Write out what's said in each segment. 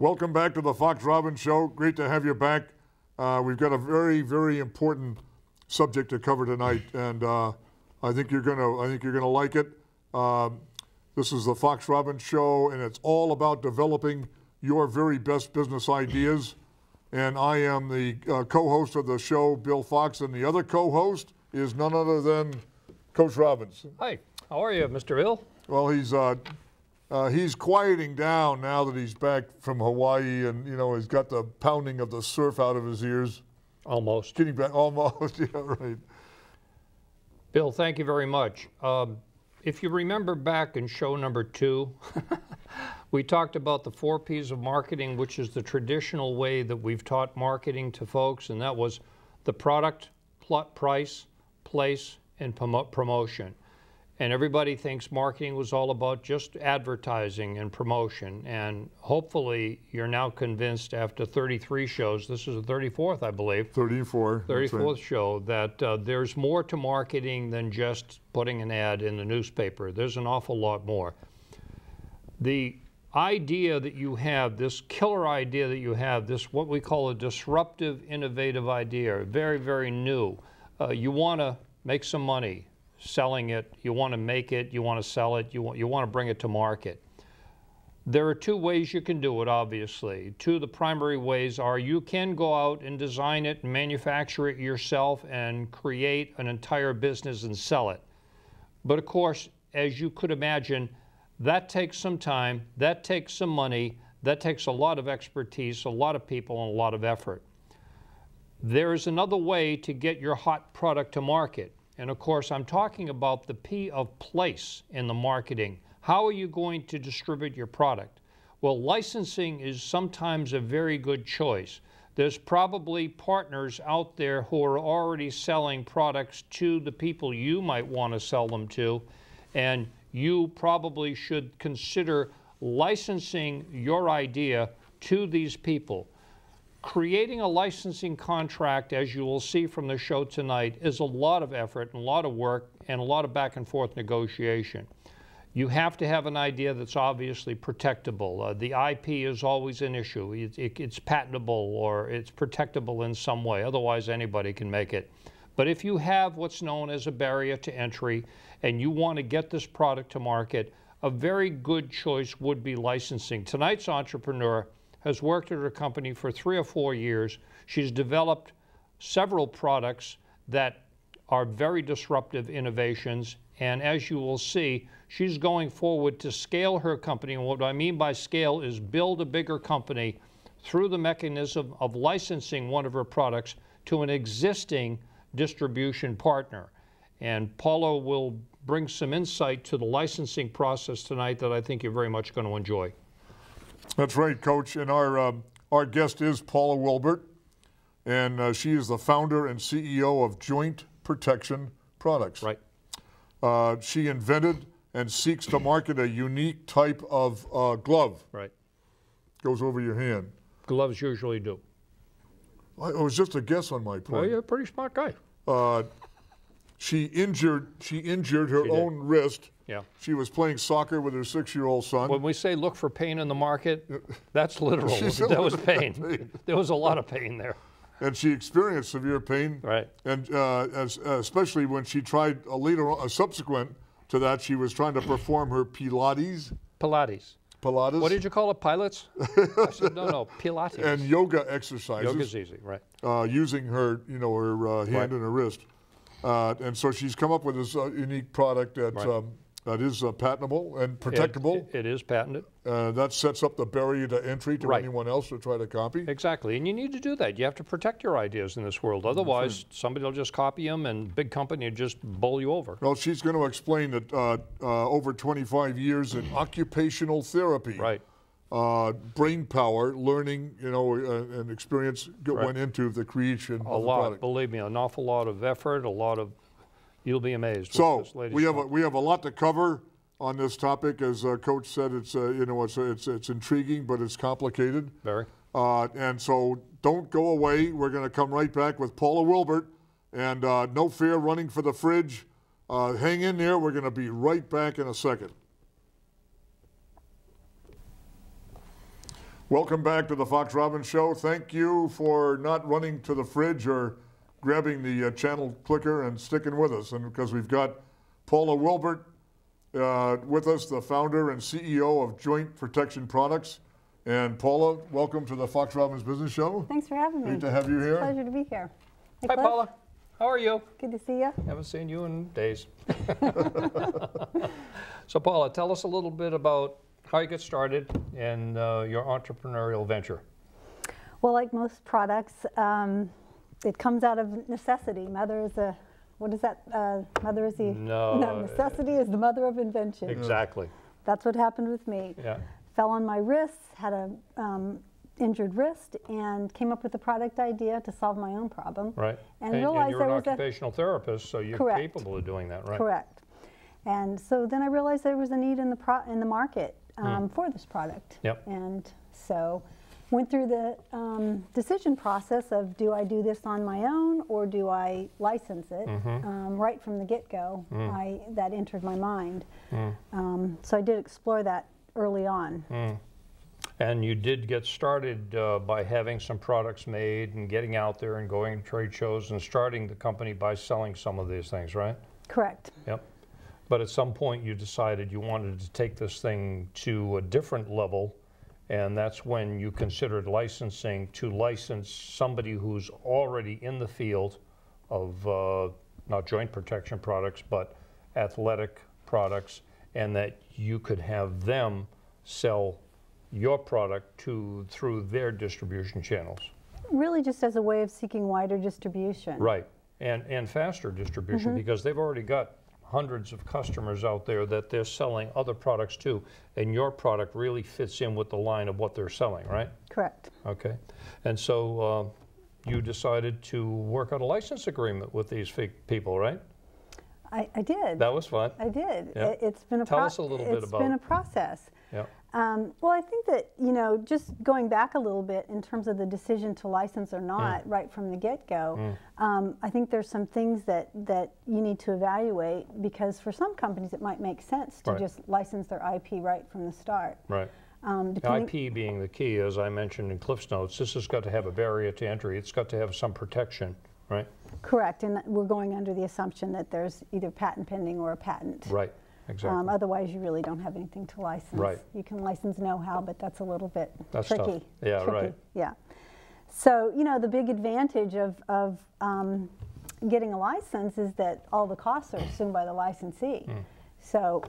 Welcome back to the Fox Robbins Show. Great to have you back. We've got a very, very important subject to cover tonight, and I think you're gonna like it. This is the Fox Robbins Show, and it's all about developing your very best business ideas. And I am the co-host of the show, Bill Fox, and the other co-host is none other than Coach Robbins. Hi, how are you, Mr. Bill? Well, he's quieting down now that he's back from Hawaii, and he's got the pounding of the surf out of his ears. Almost. Getting back, almost. Yeah, right. Bill, thank you very much. If you remember back in show number 2, we talked about the 4 P's of marketing, which is the traditional way that we've taught marketing to folks, and that was the product, price, place, and promotion. And everybody thinks marketing was all about just advertising and promotion. And hopefully you're now convinced after 33 shows, this is the 34th, I believe. 34th right. Show, that there's more to marketing than just putting an ad in the newspaper. There's an awful lot more. The idea that you have, this killer idea that you have, this what we call a disruptive, innovative idea, very, very new. You want to make some money selling it, you want to make it, you want to sell it, you want to bring it to market. There are 2 ways you can do it, obviously. 2 of the primary ways are you can go out and design it and manufacture it yourself and create an entire business and sell it. But of course, as you could imagine, that takes some time, that takes some money, that takes a lot of expertise, a lot of people, and a lot of effort. There is another way to get your hot product to market. And of course, I'm talking about the P of place in the marketing. How are you going to distribute your product? Well, licensing is sometimes a very good choice. There's probably partners out there who are already selling products to the people you might want to sell them to, and you probably should consider licensing your idea to these people. Creating a licensing contract, as you will see from the show tonight, is a lot of effort and a lot of work and a lot of back and forth negotiation. You have to have an idea that's obviously protectable. The IP is always an issue. It's patentable or it's protectable in some way. Otherwise, anybody can make it. But if you have what's known as a barrier to entry and you want to get this product to market, a very good choice would be licensing. Tonight's entrepreneur has worked at her company for 3 or 4 years. She's developed several products that are very disruptive innovations. And as you will see, she's going forward to scale her company. And what I mean by scale is build a bigger company through the mechanism of licensing one of her products to an existing distribution partner. And Paula will bring some insight to the licensing process tonight that I think you're very much going to enjoy. That's right, Coach. And our guest is Paula Wilbert, and she is the founder and CEO of Joint Protection Products. Right. She invented and seeks to market a unique type of glove. Right. Goes over your hand. Gloves usually do. It was just a guess on my part. Well, you're a pretty smart guy. She injured her own wrist. Yeah. She was playing soccer with her 6-year-old son. When we say look for pain in the market, that's literal. That was pain. There was a lot of pain there. And she experienced severe pain. Right. And especially when she tried subsequent to that, she was trying to perform her Pilates. Pilates. What did you call it? Pilots? I said no, Pilates. And yoga exercises. Yoga's easy, right? Using her, her hand and her wrist. And so she's come up with this unique product that is patentable and protectable. It is patented. That sets up the barrier to entry to anyone else to try to copy. Exactly, and you need to do that. You have to protect your ideas in this world. Otherwise, somebody will just copy them and big company will just bowl you over. Well, she's going to explain that over 25 years in occupational therapy, brain power, learning, and experience went into the creation of the product. Believe me, an awful lot of effort, a lot of. You'll be amazed. So we have a lot to cover on this topic. As Coach said, it's intriguing, but it's complicated. Very. And so don't go away. We're going to come right back with Paula Wilbert, and no fear running for the fridge. Hang in there. We're going to be right back in a second. Welcome back to the Fox Robbins Show. Thank you for not running to the fridge or grabbing the channel clicker and sticking with us. And because we've got Paula Wilbert with us, the founder and CEO of Joint Protection Products. And Paula, welcome to the Fox Robbins Business Show. Thanks for having me. Great to have you here. Pleasure to be here. Hey, Hi, Cliff. Paula. How are you? Good to see you. Haven't seen you in days. So, Paula, tell us a little bit about how you get started in your entrepreneurial venture. Well, like most products, it comes out of necessity. Mother is a, what is that? Mother is the, no, necessity is the mother of invention. Exactly. That's what happened with me. Yeah. Fell on my wrist, had a injured wrist, and came up with a product idea to solve my own problem. Right. And realized you're there an was occupational therapist, so you're Correct. capable of doing that, right? Correct. And so then I realized there was a need in the market for this product. Yep. And so went through the decision process of, do I do this on my own or do I license it? Right from the get-go, that entered my mind. So I did explore that early on. And you did get started by having some products made and getting out there and going to trade shows and starting the company by selling some of these things, right? Correct. Yep. But at some point you decided you wanted to take this thing to a different level, and that's when you considered licensing, to license somebody who's already in the field of not joint protection products, but athletic products, and that you could have them sell your product through their distribution channels. Really just as a way of seeking wider distribution. Right, and faster distribution, because they've already got hundreds of customers out there that they're selling other products to, and your product really fits in with the line of what they're selling, right? Correct. Okay, and so you decided to work out a license agreement with these people, right? I did. That was fun. I did. Yeah. It's been a Tell us a little bit about. It's been a process. Yeah. Well, I think that, you know, just going back a little bit in terms of the decision to license or not right from the get-go, I think there's some things that you need to evaluate, because for some companies it might make sense to just license their IP right from the start. Right. IP being the key, as I mentioned in Cliff's notes, this has got to have a barrier to entry. It's got to have some protection, right? Correct, and we're going under the assumption that there's either patent pending or a patent. Right. Exactly. Otherwise, you really don't have anything to license. Right. You can license know-how, but that's a little bit That's tricky. tough. Yeah, tricky. right. Yeah. So, you know, the big advantage of getting a license is that all the costs are assumed by the licensee. So,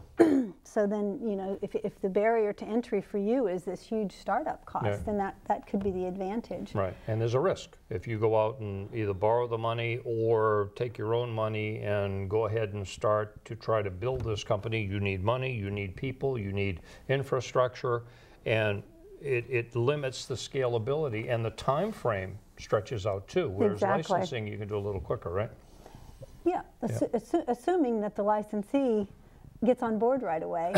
so then, you know, if the barrier to entry for you is this huge startup cost, then that could be the advantage. Right, and there's a risk. If you go out and either borrow the money or take your own money and go ahead and start to try to build this company, you need money, you need people, you need infrastructure, and it limits the scalability, and the time frame stretches out too, whereas licensing you can do a little quicker, right? Yeah, assuming that the licensee gets on board right away,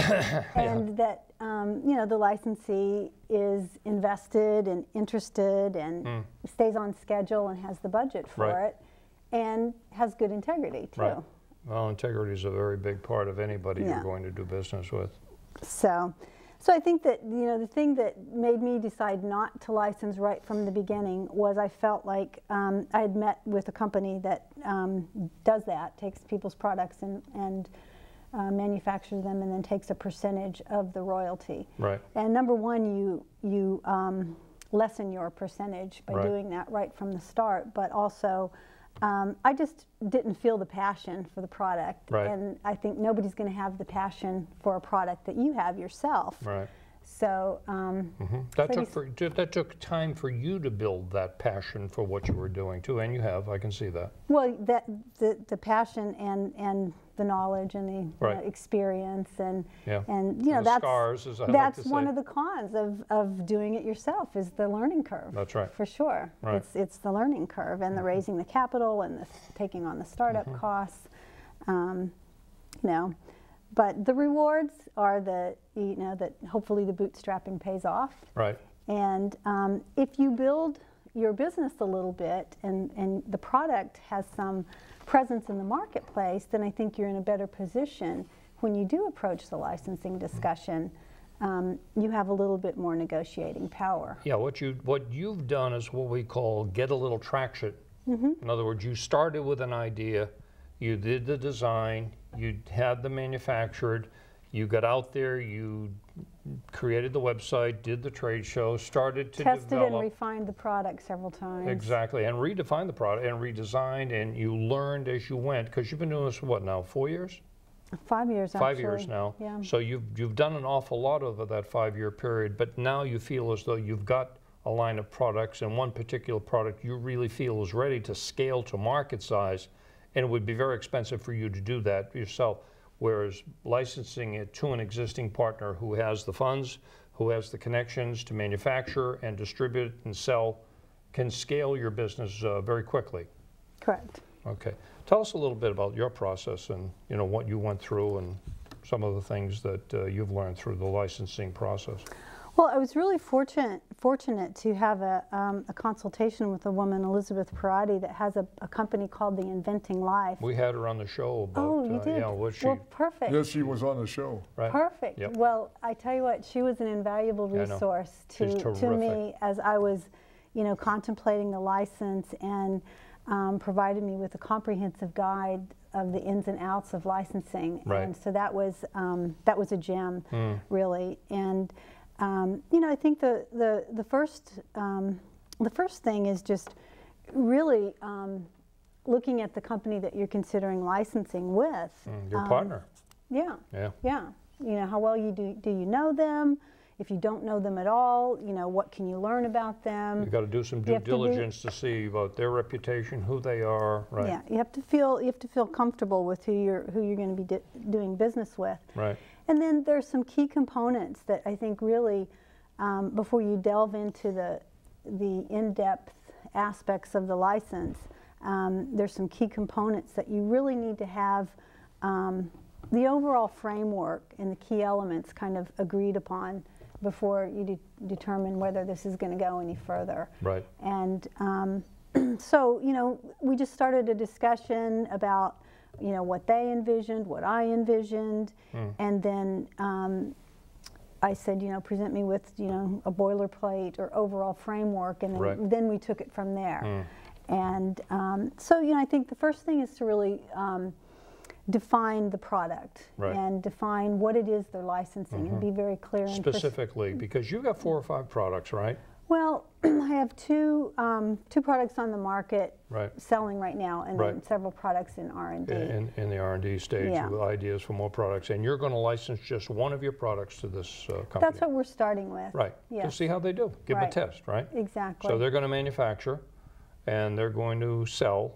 and that you know, the licensee is invested and interested and stays on schedule and has the budget for it, and has good integrity too. Right. Well, integrity is a very big part of anybody you're going to do business with. So I think that, you know, the thing that made me decide not to license right from the beginning was I felt like I had met with a company that does that, takes people's products and manufactures them, and then takes a percentage of the royalty. Right. And number one, you lessen your percentage by doing that right from the start, but also I just didn't feel the passion for the product, and I think nobody's going to have the passion for a product that you have yourself. Right. So that took time for you to build that passion for what you were doing too, and you have. I can see that. Well, the passion and the knowledge and the experience and you know, that's scars, as I that's like to say. one of the cons of doing it yourself, is the learning curve. That's right. For sure. Right. It's the learning curve and the raising the capital and the taking on the startup costs. You know, but the rewards are that hopefully the bootstrapping pays off. Right. And if you build your business a little bit and the product has some presence in the marketplace, then I think you're in a better position when you do approach the licensing discussion you have a little bit more negotiating power. Yeah, what you've done is what we call get a little traction. In other words, you started with an idea, you did the design, you had them manufactured, you got out there, you created the website, did the trade show, started to Tested develop. and refined the product several times. Exactly, and redefined the product and redesigned, and you learned as you went, because you've been doing this for what now, 4 years? 5 years, actually. 5 years now. Yeah. So you've done an awful lot over that 5-year period, but now you feel as though you've got a line of products, and one particular product you really feel is ready to scale to market size, and it would be very expensive for you to do that yourself. Whereas licensing it to an existing partner who has the funds, who has the connections to manufacture and distribute and sell, can scale your business very quickly. Correct. Okay. Tell us a little bit about your process and what you went through and some of the things that you've learned through the licensing process. Well, I was really fortunate to have a consultation with a woman, Elizabeth Parati, that has a company called the Inventing Life. We had her on the show about, oh, you did? was she? Well, perfect. Yes, she was on the show. Right. Perfect. Yep. Well, I tell you what, she was an invaluable resource She's to me terrific. as I was, contemplating the license, and provided me with a comprehensive guide of the ins and outs of licensing. Right. And so that was a gem, really. And I think the first thing is just really looking at the company that you're considering licensing with. Your partner. Yeah. Yeah. Yeah. How well do you know them? If you don't know them at all, what can you learn about them? You've got to do some due diligence to see about their reputation, who they are, right? Yeah, you have to feel comfortable with who you're going to be doing business with. Right. And then there's some key components that I think really, before you delve into the in-depth aspects of the license, there's some key components that you really need to have the overall framework and the key elements kind of agreed upon before you determine whether this is going to go any further. Right. And so, we just started a discussion about, what they envisioned, what I envisioned, and then I said, present me with, a boilerplate or overall framework, and then, then we took it from there. And so, I think the first thing is to really define the product and define what it is they're licensing and be very clear and specifically, because you've got 4 or 5 products, right? Well, I have two products on the market selling right now, and then several products in R&D. In the R&D stage, with ideas for more products, and you're going to license just one of your products to this company. That's what we're starting with. Right. To see how they do. Give them a test, right? Exactly. So they're going to manufacture, and they're going to sell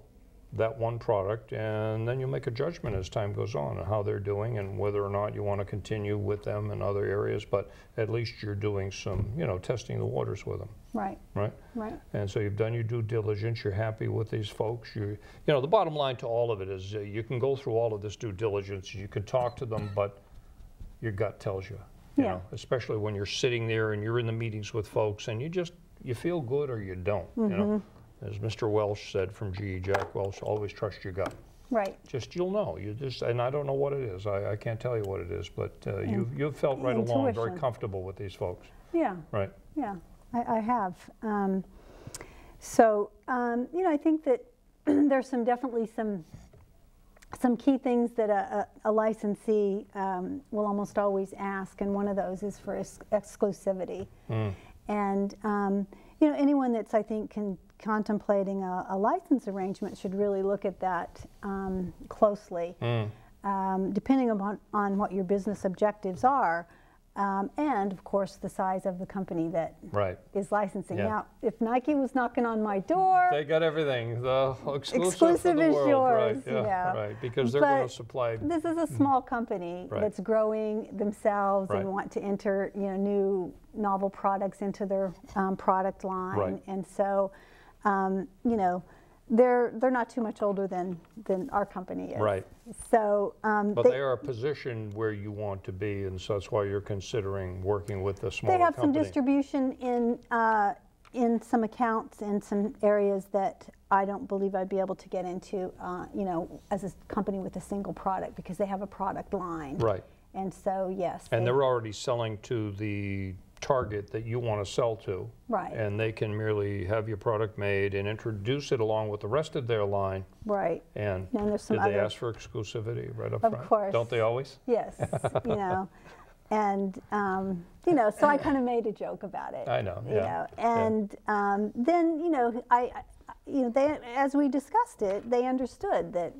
that one product, and then you'll make a judgment as time goes on on how they're doing and whether or not you want to continue with them in other areas, but at least you're doing some, testing the waters with them. Right. Right? Right. And so you've done your due diligence, you're happy with these folks. The bottom line to all of it is you can go through all of this due diligence, you can talk to them, but your gut tells you, you know, especially when you're sitting there and you're in the meetings with folks and you feel good or you don't, you know. As Mr. Welsh said from GE, Jack Welch, always trust your gut. Right. You'll know. And I don't know what it is. I can't tell you what it is, but you've felt right along very comfortable with these folks. Yeah. Right. Yeah, I have. I think that there's definitely some key things that a licensee will almost always ask, and one of those is for exclusivity. And anyone that's, I think, contemplating a license arrangement should really look at that closely, depending on what your business objectives are, and of course the size of the company that is licensing. Now, if Nike was knocking on my door, they got everything. The exclusive is world. yours, because they're going to supply. This is a small company that's growing themselves and want to enter new novel products into their product line, and so. They're not too much older than our company is. Right. So, but they are a position where you want to be, and so that's why you're considering working with a smaller company. They have some distribution in some accounts in some areas that I don't believe I'd be able to get into, as a company with a single product, because they have a product line. Right. And so, yes. And they're already selling to the target that you want to sell to. Right. And they can merely have your product made and introduce it along with the rest of their line. Right. And there's some did they other, ask for exclusivity right up of front? course. Don't they always? Yes, you know. And, you know, so I kind of made a joke about it. I know, You yeah. know, and then, you know, you know, they, as we discussed it, they understood that,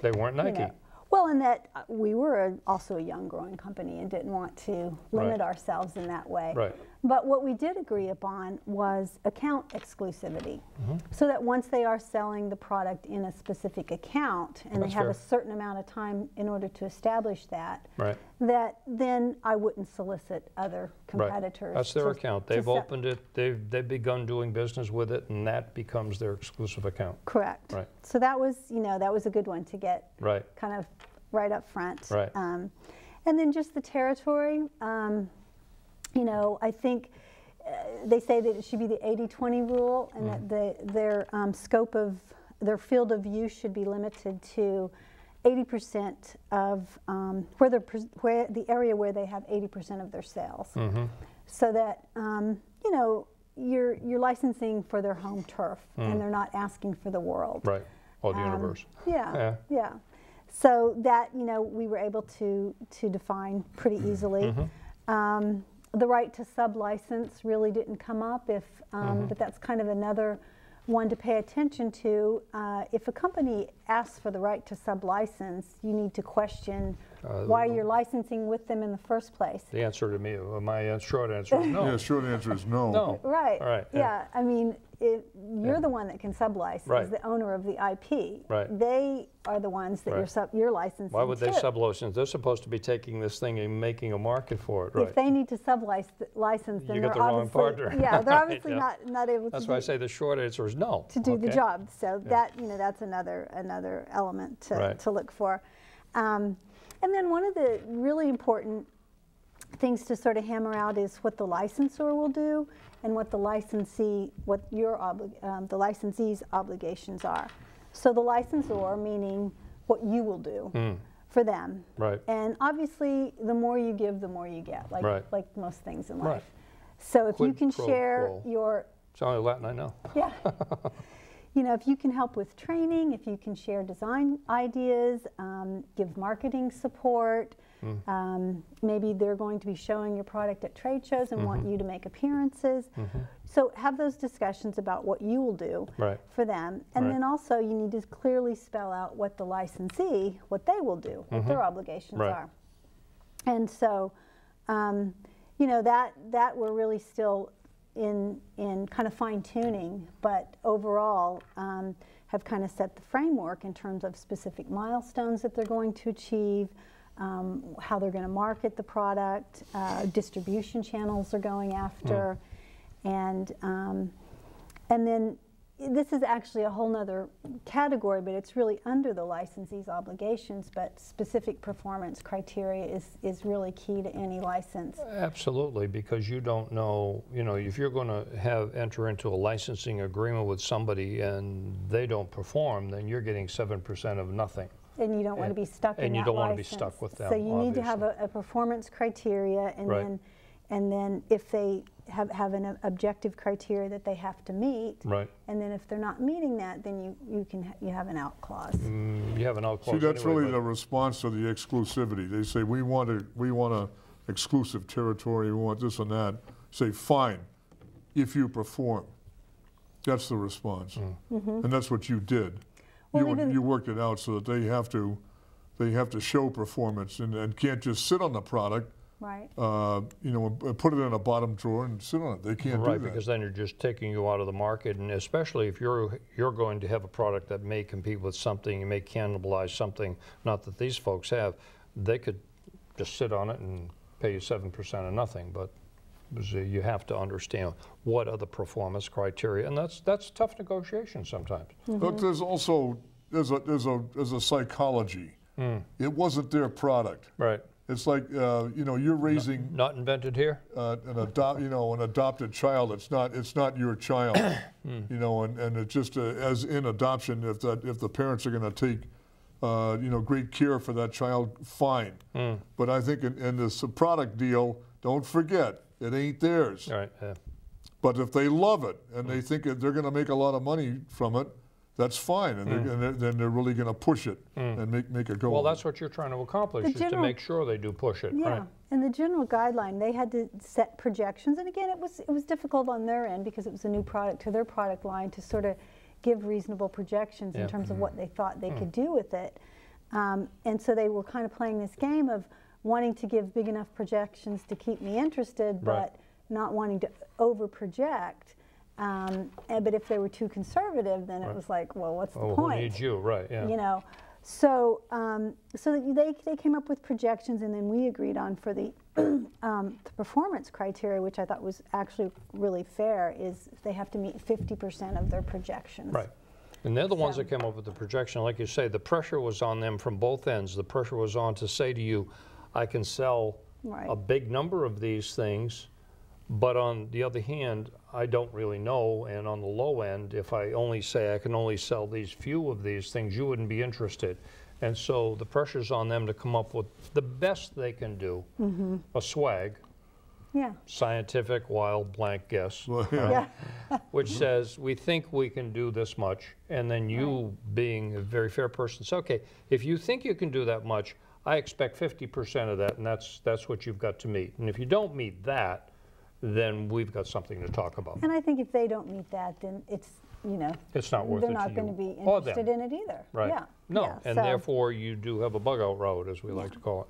They weren't you Nike. know, well, and that we were also a young growing company and didn't want to limit ourselves in that way. Right. But what we did agree upon was account exclusivity, so that once they are selling the product in a specific account and That's they have fair. a certain amount of time in order to establish that, Right. that then I wouldn't solicit other Right. competitors. That's their to- account. to They've sell. opened it. They've begun doing business with it, and that becomes their exclusive account. Correct. Right. So that was, you know, that was a good one to get Right. kind of right up front. Right. And then just the territory, you know, I think they say that it should be the 80-20 rule, and that their scope of, their field of use should be limited to 80% of where the area where they have 80% of their sales. So that, you know, you're licensing for their home turf, and they're not asking for the world. Right. Or the universe. Yeah, yeah. So that, you know, we were able to define pretty easily. The right to sub-license really didn't come up, but that's kind of another one to pay attention to. If a company asks for the right to sub-license, you need to question why you're licensing with them in the first place. The answer to me, my short answer is no. Yeah, short answer is no. No. Right. All right. Yeah. I mean, you're the one that can sub-license, Right. the owner of the IP. Right. They are the ones that you're licensing. Why would they to. sub-license? They're supposed to be taking this thing and making a market for it, right? If they need to sub-license, then You they're got the wrong obviously, partner. yeah, they're Right, obviously yeah. not able That's to why I do, say the short answer is no. to do the Okay? job. So that, you know, that's another element Right. to look for. And then one of the really important things to sort of hammer out is what the licensor will do and what the licensee, what your the licensee's obligations are. So the licensor, meaning what you will do for them. Right. And obviously, the more you give, the more you get, like Right. like most things in Right. life. So if you Quid can pro share quo. your, It's only Latin I know. yeah, you know, if you can help with training, if you can share design ideas, give marketing support, maybe they're going to be showing your product at trade shows and want you to make appearances. So have those discussions about what you will do Right. for them. And Right. then also you need to clearly spell out what the licensee, what they will do, what their obligations Right. are. And so, you know, that we're really still in kind of fine tuning, but overall have kind of set the framework in terms of specific milestones that they're going to achieve, how they're going to market the product, distribution channels they're going after, and then this is actually a whole nother category, but it's really under the licensee's obligations, but specific performance criteria is really key to any license. Absolutely, because you don't know, you know, if you're going to enter into a licensing agreement with somebody and they don't perform, then you're getting 7% of nothing. And you don't want to be stuck in that and you don't want to be license. stuck with them, So you need to have a performance criteria, and Right. then if they have an objective criteria that they have to meet, Right. and then if they're not meeting that, then you have an out clause. You have an out See, clause that's anyway, really but- the response to the exclusivity. They say, we want a exclusive territory, we want this and that. Say, fine, if you perform. That's the response. And that's what you did. Well, You worked it out so that they have to show performance and can't just sit on the product, Right. you know, put it in a bottom drawer and sit on it. They can't do Right, that. because then you're just taking you out of the market, and especially if you're going to have a product that may compete with something, you may cannibalize something, not that these folks have, they could just sit on it and pay you 7% of nothing, but you have to understand what are the performance criteria, and that's tough negotiation sometimes. But there's also there's a psychology. It wasn't their product. Right. It's like you know, you're raising Not invented here? an adopted child. It's not your child. You know, and it just as in adoption, if the parents are going to great care for that child, fine. But I think in this product deal, don't forget, it ain't theirs. Right. Yeah. But if they love it and they think that they're going to make a lot of money from it, that's fine, and then they're really going to push it and make it go. Well, that's what you're trying to accomplish, is to make sure they do push it. Yeah, right? And the general guideline, they had to set projections, and again, it was difficult on their end because it was a new product to their product line to sort of give reasonable projections in terms of what they thought they could do with it. And so they were kind of playing this game of wanting to give big enough projections to keep me interested, but not wanting to over-project. But if they were too conservative, then it was like, well, what's the point? Who needs you, right? Yeah. You know, so they came up with projections, and then we agreed on for the performance criteria, which I thought was actually really fair. Is they have to meet 50% of their projections. Right. And they're the ones that came up with the projection. Like you say, the pressure was on them from both ends. The pressure was on to say to you, I can sell a big number of these things, but on the other hand, I don't really know, and on the low end, if I only say I can only sell these few of these things, you wouldn't be interested. And so the pressure's on them to come up with the best they can do, a swag, scientific, wild, blank guess, which says, we think we can do this much, and then you, being a very fair person, say, okay, if you think you can do that much, I expect 50% of that, and that's what you've got to meet. And if you don't meet that, then we've got something to talk about. And I think if they don't meet that, then it's, it's not worth it to you. They're not going to be interested in it either. Right. Yeah. No, yeah, and therefore you do have a bug out road, as we like to call it.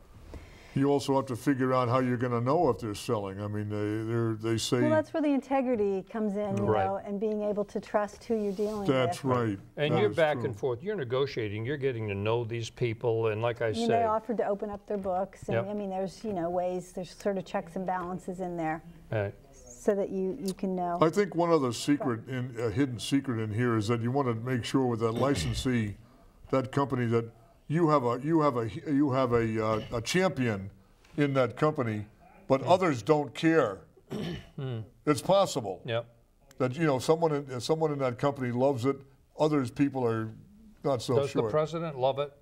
You also have to figure out how you're going to know if they're selling. I mean, they say... Well, that's where the integrity comes in, you know, and being able to trust who you're dealing with. That's right. And you're back and forth. You're negotiating. You're getting to know these people. And like I say... They offered to open up their books. And I mean, there's, ways, there's sort of checks and balances in there. Right. So that you can know. I think one other secret, hidden secret in here, is that you want to make sure with that licensee, that company, that you have a champion in that company, but others don't care. It's possible. Yep. That someone in that company loves it. Others people are not so sure. Does the president love it?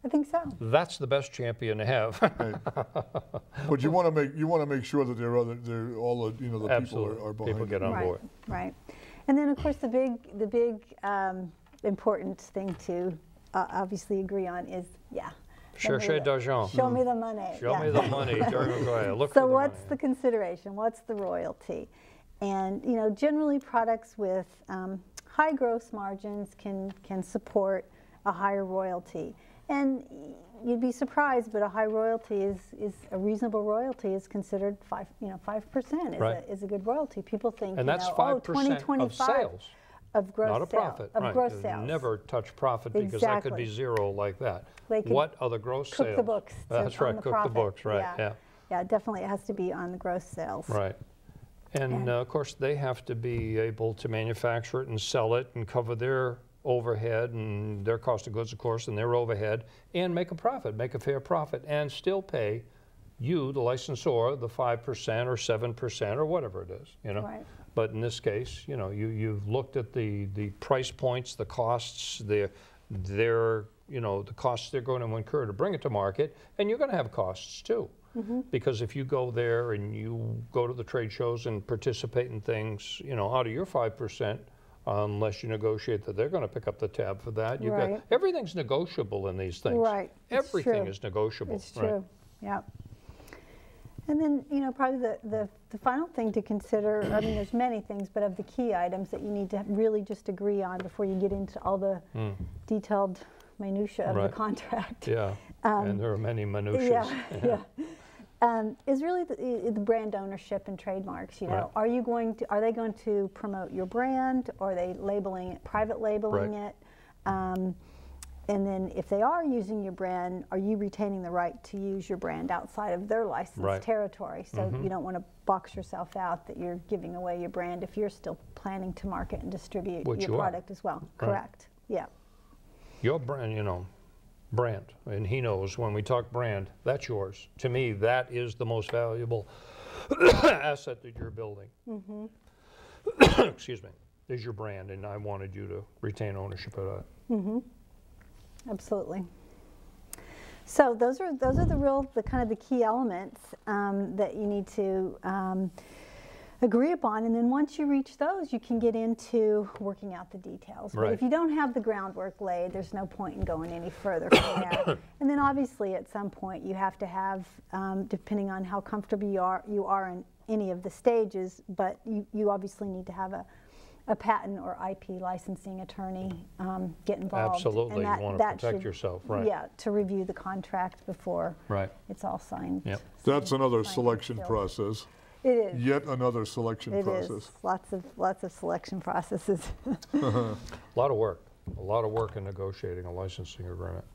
I think so. That's the best champion to have. But you want to make sure that they're all the the Absolutely. people are behind. People get on board. Right. And then of course the big important thing to obviously agree on is Cherchez d'argent. Show me the money. Show me the money. Look so what's the consideration? What's the royalty? And generally products with high gross margins can support a higher royalty. And you'd be surprised, but a high royalty is a reasonable royalty is considered 5% is a good royalty. People think and that's 5% of sales. Of gross not a profit, sales. Of gross sales. sales. Never touch profit because that could be zero like that. What are the gross sales? Cook the books. That's right, cook the books, right, yeah, definitely it has to be on the gross sales. Right. And of course they have to be able to manufacture it and sell it and cover their overhead and their cost of goods, of course, and their overhead, and make a profit, make a fair profit, and still pay you, the licensor, the 5% or 7% or whatever it is, Right. But in this case, you've looked at the price points, the costs, the costs they're going to incur to bring it to market, and you're going to have costs too. Because if you go there and you go to the trade shows and participate in things, out of your 5%, unless you negotiate that they're going to pick up the tab for that. You've got everything's negotiable in these things. Right. Everything is negotiable. It's true. Yeah. And then, probably the final thing to consider, I mean, there's many things, but of the key items that you need to really just agree on before you get into all the detailed minutiae of the contract. Yeah, and there are many minutiae. Is really the brand ownership and trademarks. Are they going to promote your brand, or are they private labeling it? And then if they are using your brand, are you retaining the right to use your brand outside of their licensed territory? So you don't want to box yourself out that you're giving away your brand if you're still planning to market and distribute your product as well. Correct. Yeah. Your brand, brand, and he knows when we talk brand, that's yours. To me, that is the most valuable asset that you're building. Excuse me, is your brand, and I wanted you to retain ownership of that. Absolutely. So those are the kind of the key elements that you need to agree upon, and then once you reach those, you can get into working out the details. Right. But if you don't have the groundwork laid, there's no point in going any further from there. And then obviously at some point you have to have, depending on how comfortable you are in any of the stages, but you obviously need to have a patent or IP licensing attorney get involved. Absolutely, and you want to protect yourself, right? Yeah, to review the contract before it's all signed. Yep. That's another signed selection and sealed. process. It is. Yet another selection It process. is. Lots of selection processes. A lot of work in negotiating a licensing agreement.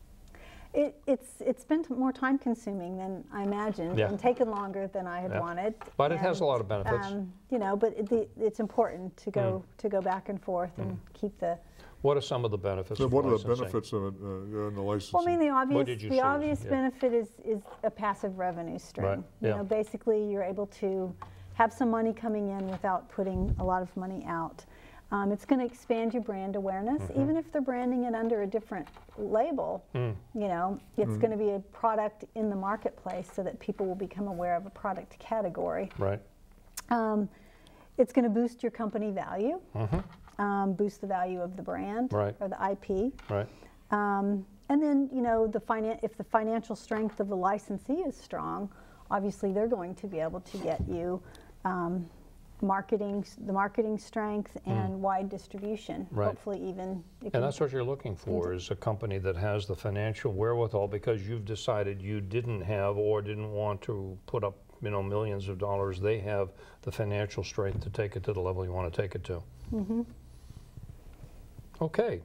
It's been more time consuming than I imagined, and taken longer than I had wanted. But it has a lot of benefits. You know, but it's important to go back and forth and keep the. What are some of the benefits? So of what are the licensing? benefits of it in the licensing? Well, I mean, the obvious Yeah. benefit is a passive revenue stream. Right, You yeah. know, basically, you're able to have some money coming in without putting a lot of money out. It's going to expand your brand awareness, even if they're branding it under a different label. You know, it's going to be a product in the marketplace so that people will become aware of a product category. Right. It's going to boost your company value, boost the value of the brand Right. or the IP. Right. And then, you know, if the financial strength of the licensee is strong, obviously they're going to be able to get you the marketing strength and wide distribution. Right. Hopefully even. And that's what you're looking for, is a company that has the financial wherewithal, because you've decided you didn't have or didn't want to put up, you know, millions of dollars. They have the financial strength to take it to the level you want to take it to. Okay.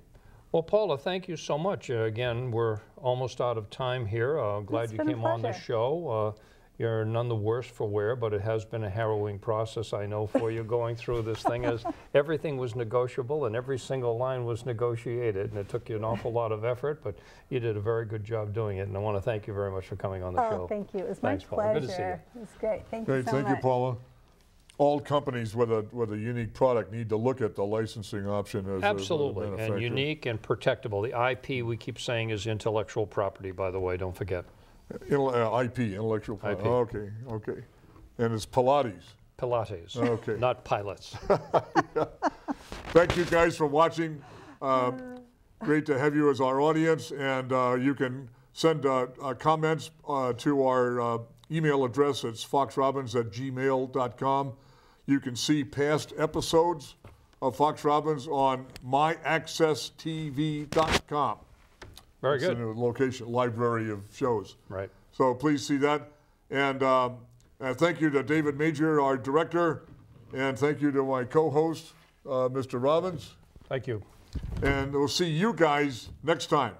Well, Paula, thank you so much. Again, we're almost out of time here. Glad It's you been a came on the pleasure. show. You're none the worse for wear, but it has been a harrowing process, I know, for you going through this thing, as everything was negotiable and every single line was negotiated, and it took you an awful lot of effort, but you did a very good job doing it, and I want to thank you very much for coming on the show. Oh, thank you. It was Thanks, my Paula. pleasure. Good to see you. It was great. Thank you Great, so thank much. you, Paula. All companies with a unique product need to look at the licensing option as Absolutely, a and manufacturer. unique and protectable. The IP, we keep saying, is intellectual property, by the way, don't forget. IP, intellectual property. IP. Okay. And it's Pilates. Pilates, Okay. not pilots. Thank you guys for watching. Great to have you as our audience, and you can send comments to our email address. It's foxrobbins@gmail.com. You can see past episodes of Fox Robbins on myaccesstv.com. Very It's good. in a location, library of shows. Right. So please see that. And thank you to David Major, our director, and thank you to my co-host, Mr. Robbins. Thank you. And we'll see you guys next time.